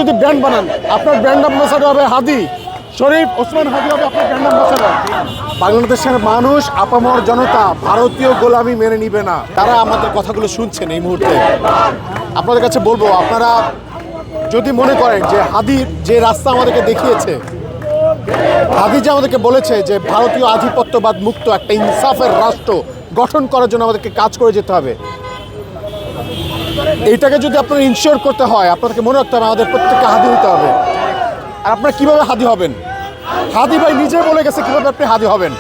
যদি ব্র্যান্ড বানান, আপনার ব্র্যান্ড অ্যাম্বাসাডর হবে হাদি শরীফ ওসমান হাদি হবে আপনার ব্র্যান্ড অ্যাম্বাসাডর। বাংলাদেশের মানুষ, আপামর জনতা ভারতীয় গোলামি মেনে নিবে না। তারা আমাদের কথাগুলো শুনছেন এই মুহূর্তে। আপনাদের কাছে বলবো, আপনারা যদি মনে করেন যে হাদির যে রাস্তা আমাদেরকে দেখিয়েছে, হাদি যে আমাদেরকে বলেছে যে ভারতীয় আধিপত্যবাদ মুক্ত একটা ইনসাফের রাষ্ট্র গঠন করার জন্য আমাদেরকে কাজ করে যেতে হবে, এইটাকে যদি আপনারা ইনশিওর করতে হয়, আপনাদেরকে মনে রাখতে হবে আমাদের প্রত্যেককে হাদি হতে হবে। আর আপনারা কীভাবে হাদি হবেন? হাদি ভাই নিজে বলে গেছে কীভাবে আপনি হাদি হবেন।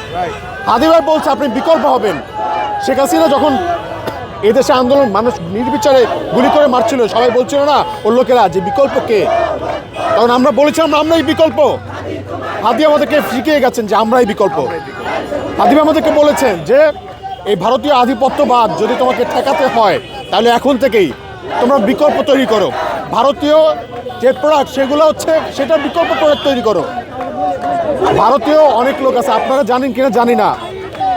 হাদি ভাই বলছে আপনি বিকল্প হবেন। শেখ হাসিনা যখন এদেশে আন্দোলন মানুষ নির্বিচারে গুলি করে মারছিল, সবাই বলছিল না ওর লোকেরা যে বিকল্প কে, তখন আমরা বলেছিলাম আমরাই বিকল্প। হাদি আমাদেরকে শিখিয়ে গেছেন যে আমরাই বিকল্প। হাদি ভাই আমাদেরকে বলেছেন যে এই ভারতীয় আধিপত্যবাদ যদি তোমাকে ঠেকাতে হয় তাহলে এখন থেকেই তোমরা বিকল্প তৈরি করো। ভারতীয় যে প্রোডাক্ট সেগুলো হচ্ছে সেটা বিকল্প প্রোডাক্ট তৈরি করো। ভারতীয় অনেক লোক আছে, আপনারা জানেন কিনা জানি না,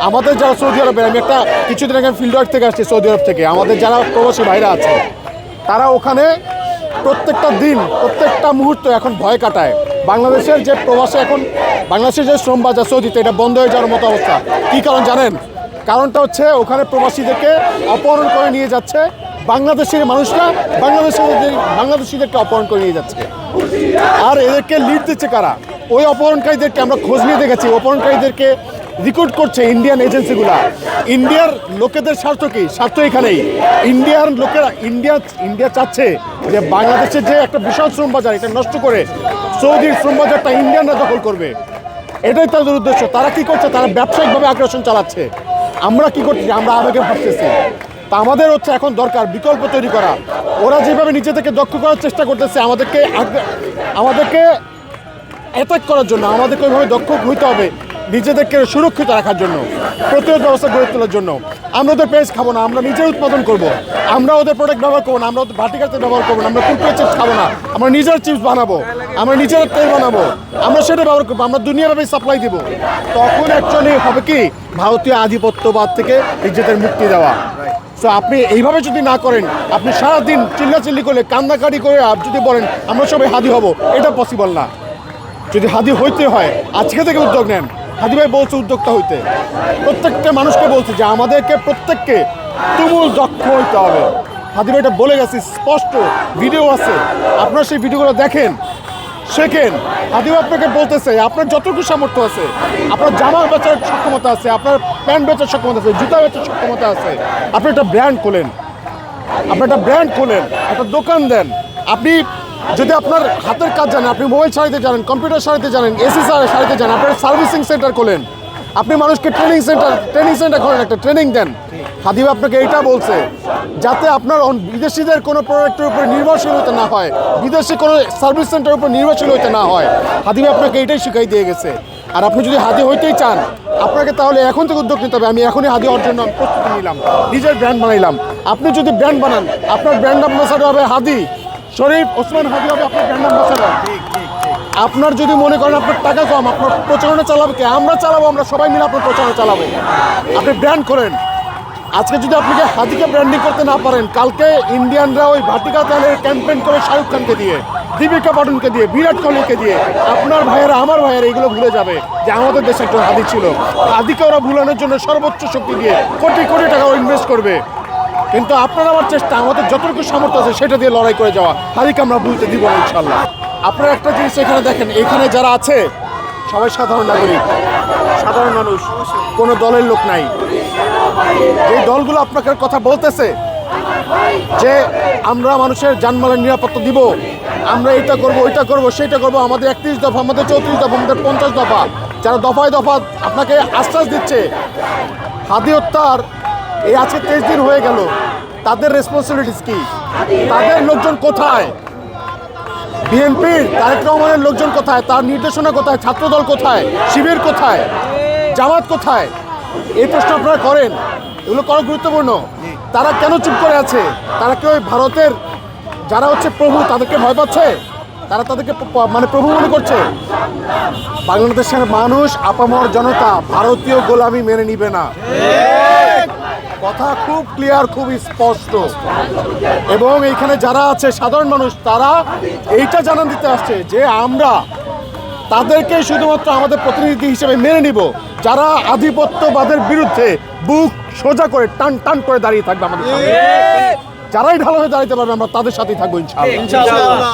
আমাদের যারা সৌদি আরবের, আমি একটা কিছুদিন আগে ফিল্ড ওয়ার্ক থেকে আসছি সৌদি আরব থেকে, আমাদের যারা প্রবাসী ভাইরা আছে তারা ওখানে প্রত্যেকটা দিন প্রত্যেকটা মুহূর্ত এখন ভয় কাটায়। বাংলাদেশের যে প্রবাসে এখন বাংলাদেশের যে শ্রম বাজার সৌদিতে এটা বন্ধ হয়ে যাওয়ার মতো অবস্থা। কী কারণ জানেন? কারণটা হচ্ছে ওখানে প্রবাসীদেরকে অপহরণ করে নিয়ে যাচ্ছে বাংলাদেশের মানুষরা, বাংলাদেশিদেরকে অপহরণ করে নিয়ে যাচ্ছে। আর এদেরকে লিড দিচ্ছে কারা? ওই অপহরণকারীদেরকে আমরা খোঁজ নিয়ে দেখেছি, অপহরণকারীদেরকে রিক্রুট করছে ইন্ডিয়ান এজেন্সিগুলা। ইন্ডিয়ার লোকেদের স্বার্থ কি? স্বার্থ এখানেই। ইন্ডিয়ার লোকেরা ইন্ডিয়া চাচ্ছে যে বাংলাদেশের যে একটা বিশাল শ্রম বাজার এটা নষ্ট করে সৌদির শ্রম বাজারটা ইন্ডিয়ানরা দখল করবে, এটাই তাদের উদ্দেশ্য। তারা কি করছে? তারা ব্যবসায়িকভাবে আগ্রাসন চালাচ্ছে। আমরা কি করছি? আমরা আবেগে ভাবতেছি। তা আমাদের হচ্ছে এখন দরকার বিকল্প তৈরি করা। ওরা যেভাবে নিজেদেরকে দক্ষ করার চেষ্টা করতেছে আমাদেরকে অ্যাটাক করার জন্য, আমাদেরকে ওইভাবে দক্ষ হইতে হবে নিজেদেরকে সুরক্ষিত রাখার জন্য, প্রতিরোধ ব্যবস্থা গড়ে তোলার জন্য। আমরা ওদের পেঁয়াজ খাবো না, আমরা নিজে উৎপাদন করব। আমরা ওদের প্রোডাক্ট ব্যবহার করবো না, আমরা ওদের ভাটিকাতে ব্যবহার করবো না, আমরা কুরকুরে চিপস খাবো না, আমরা নিজের চিপস বানাবো, আমরা নিজের তেল বানাবো, আমরা সেটা ব্যবহার করবো, আমরা দুনিয়াভাবে সাপ্লাই দিব। তখন অ্যাকচুয়ালি হবে কি ভারতীয় আধিপত্যবাদ থেকে নিজেদের মুক্তি দেওয়া। সো আপনি এইভাবে যদি না করেন, আপনি সারাদিন চিল্লাচিল্লি করলে কান্নাকাটি করে যদি বলেন আমরা সবাই হাদি হব, এটা পসিবল না। যদি হাদি হইতে হয় আজকে থেকে উদ্যোগ নেন। হাদি ভাই বলছে উদ্যোক্তা হইতে, প্রত্যেকটা মানুষকে বলছে যে আমাদেরকে প্রত্যেককে তুমুল দক্ষ হইতে হবে। হাদি ভাই এটা বলে গেছে, স্পষ্ট ভিডিও আছে, আপনারা সেই ভিডিওগুলো দেখেন, শেখেন। হাদি ভাই আপনাকে বলতেছে আপনার যতটুকু সামর্থ্য আছে, আপনার জামা বেচার সক্ষমতা আছে, আপনার প্যান্ট বেচার সক্ষমতা আছে, জুতা বেচার সক্ষমতা আছে, আপনি একটা ব্র্যান্ড খোলেন, একটা দোকান দেন। আপনি যদি আপনার হাতের কাজ জানেন, আপনি মোবাইল সারাইতে জানেন, কম্পিউটার সারাইতে জানেন, এসি সারাইতে জানেন, আপনার সার্ভিসিং সেন্টার খোলেন। আপনি মানুষকে ট্রেনিং সেন্টার খোলেন, একটা ট্রেনিং দেন। হাদি ভাই আপনাকে এইটা বলছে যাতে আপনার বিদেশিদের কোনো প্রোডাক্টের উপর নির্ভরশীল হতে না হয়, বিদেশি কোনো সার্ভিস সেন্টারের উপর নির্ভরশীল হতে না হয়। হাদি ভাই আপনাকে এইটাই শিখাই দিয়ে গেছে। আর আপনি যদি হাদি হইতেই চান, আপনাকে তাহলে এখন থেকে উদ্যোগ নিতে হবে। আমি এখনই হাদি হওয়ার জন্য প্রস্তুতি নিলাম, নিজের ব্র্যান্ড বানাইলাম। আপনি যদি ব্র্যান্ড বানান, আপনার ব্র্যান্ড অ্যাম্বাসাডর হবে হাদি শরীফ ওসমান হাদি হবে আপনার ব্র্যান্ড অ্যাম্বাসাডর। আপনার যদি মনে করেন আপনার টাকা কম, আপনার প্রচারণা চালাবে কে? আমরা চালাবো, আমরা সবাই মিলে আপনার প্রচারণা চালাবো। আপনি ব্র্যান্ড করেন। আজকে যদি আপনাকে হাদিকে ব্র্যান্ডিং করতে না পারেন, কালকে ইন্ডিয়ানরা ওই ভাটিকা তেলের ক্যাম্পেইন করে শাহরুখ খানকে দিয়ে, দীপিকা পাডুকোনকে দিয়ে, বিরাট কোহলিকে দিয়ে, আপনার ভাইয়েরা আমার ভাইয়েরা এইগুলো ভুলে যাবে যে আমাদের দেশে একটা হাদি ছিল। হাদিকে ওরা ভুলানোর জন্য সর্বোচ্চ শক্তি দিয়ে কোটি কোটি টাকা ইনভেস্ট করবে। কিন্তু আপনার আমার চেষ্টা, আমাদের যতটুকু সামর্থ্য আছে সেটা দিয়ে লড়াই করে যাওয়া। হাদিকে আমরা ভুলতে দিব না ইনশাল্লাহ। আপনারা একটা জিনিস এখানে দেখেন, এখানে যারা আছে সবাই সাধারণ নাগরিক, সাধারণ মানুষ, কোনো দলের লোক নাই। এই দলগুলো আপনাকে কথা বলতেছে যে আমরা মানুষের জানমালের নিরাপত্তা দিব, আমরা এটা করব, ওইটা করব, সেটা করব, আমাদের 31 দফা, আমাদের 34 দফা, আমাদের 50 দফা, যারা দফায় দফা আপনাকে আশ্বাস দিচ্ছে। হাদি হত্যার এই আজকে 23 দিন হয়ে গেল, তাদের রেসপন্সিবিলিটিস কি? তাদের লোকজন কোথায়? বিএনপির তারেক রহমানের লোকজন কোথায়? তার নির্দেশনা কোথায়? ছাত্রদল কোথায়? শিবির কোথায়? জামাত কোথায়? এই প্রশ্ন আপনারা করেন, এগুলো করা গুরুত্বপূর্ণ। তারা কেন চুপ করে আছে? তারা কি ওই ভারতের যারা হচ্ছে প্রভু তাদেরকে ভয় পাচ্ছে? তারা তাদেরকে মানে প্রভু মনে করছে? বাংলাদেশের মানুষ, আপামর জনতা ভারতীয় গোলামি মেনে নিবে না। কথা খুব ক্লিয়ার, খুব স্পষ্ট। এবং এইখানে যারা আছে সাধারণ মানুষ, তারা এইটা জানান দিতে আসছে যে আমরা তাদেরকে শুধুমাত্র আমাদের প্রতিনিধি হিসেবে মেনে নিব যারা আধিপত্যবাদের বিরুদ্ধে বুক সোজা করে টান টান করে দাঁড়িয়ে থাকবে আমাদের সামনে। যারাই ঢালো হয়ে দাঁড়াতে পারবে আমরা তাদের সাথেই থাকবো ইনশাআল্লাহ।